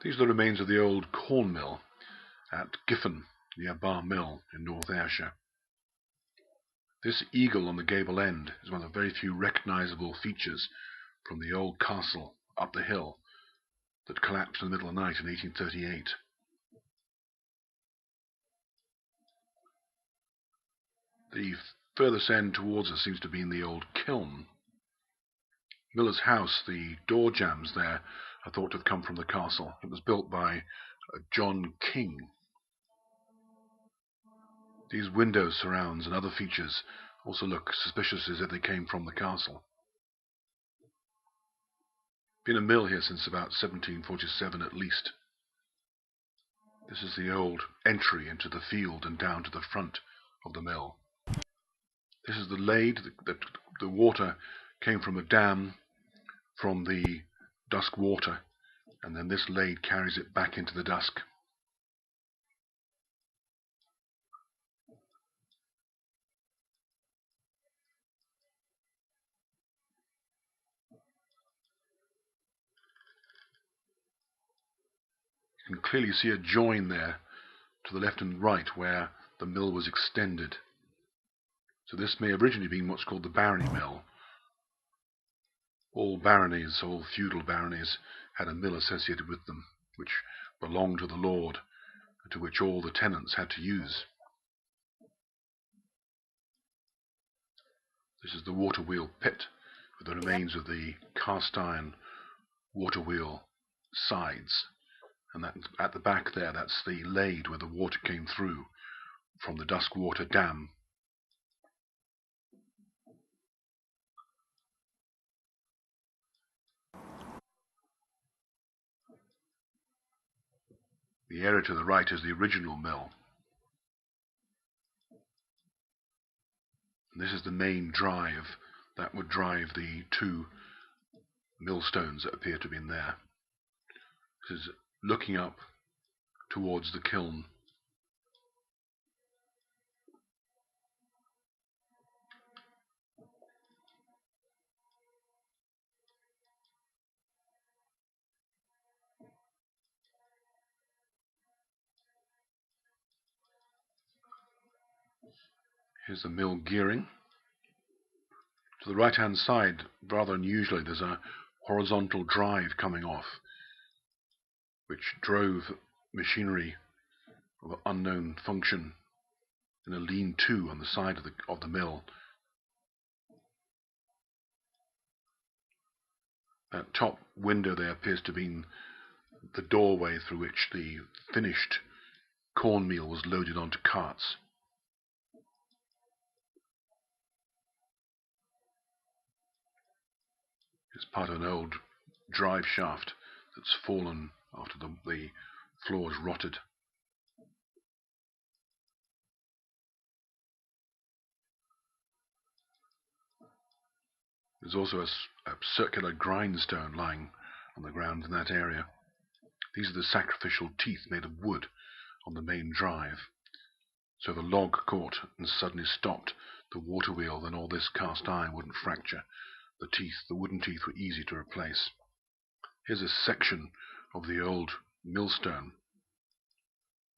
These are the remains of the old corn mill at Giffen, near Barrmill in North Ayrshire. This eagle on the gable end is one of the very few recognisable features from the old castle up the hill that collapsed in the middle of the night in 1838. The furthest end towards us seems to be in the old kiln. Miller's house, the door jambs there, are thought to have come from the castle. It was built by John King. These window surrounds and other features also look suspicious as if they came from the castle. Been a mill here since about 1747 at least. This is the old entry into the field and down to the front of the mill. This is the lade. The water came from a dam from the Dusk Water, and then this lade carries it back into the Dusk. You can clearly see a join there to the left and right where the mill was extended. So this may have originally been what's called the barony mill. All baronies, all feudal baronies, had a mill associated with them, which belonged to the lord, and to which all the tenants had to use. This is the water wheel pit, with the remains of the cast iron water wheel sides. And that, at the back there, that's the lade where the water came through from the Dusk Water dam. The area to the right is the original mill. And this is the main drive that would drive the two millstones that appear to have been there. This is looking up towards the kiln. Here's the mill gearing. To the right-hand side, rather unusually, there's a horizontal drive coming off, which drove machinery of unknown function in a lean-to on the side of the mill. That top window there appears to have been the doorway through which the finished cornmeal was loaded onto carts. It's part of an old drive shaft that's fallen after the floors rotted. There's also a circular grindstone lying on the ground in that area. These are the sacrificial teeth made of wood on the main drive. So if a log caught and suddenly stopped the water wheel, then all this cast iron wouldn't fracture. The teeth, the wooden teeth, were easy to replace. Here's a section of the old millstone.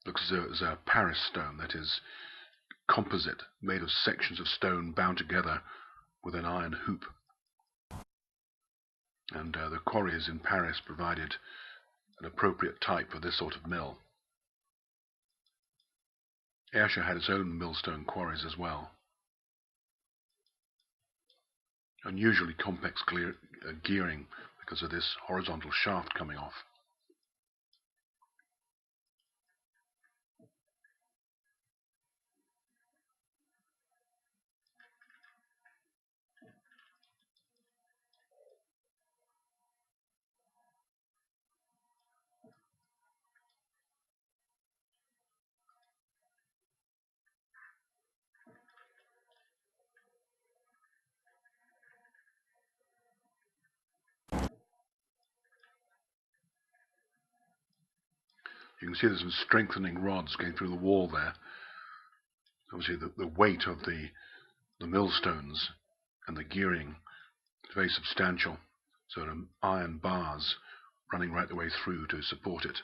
Looks as a Paris stone, that is composite, made of sections of stone bound together with an iron hoop. And the quarries in Paris provided an appropriate type for this sort of mill. Ayrshire had its own millstone quarries as well. Unusually complex gearing because of this horizontal shaft coming off. You can see there's some strengthening rods going through the wall there. Obviously the weight of the millstones and the gearing is very substantial. So iron bars running right the way through to support it.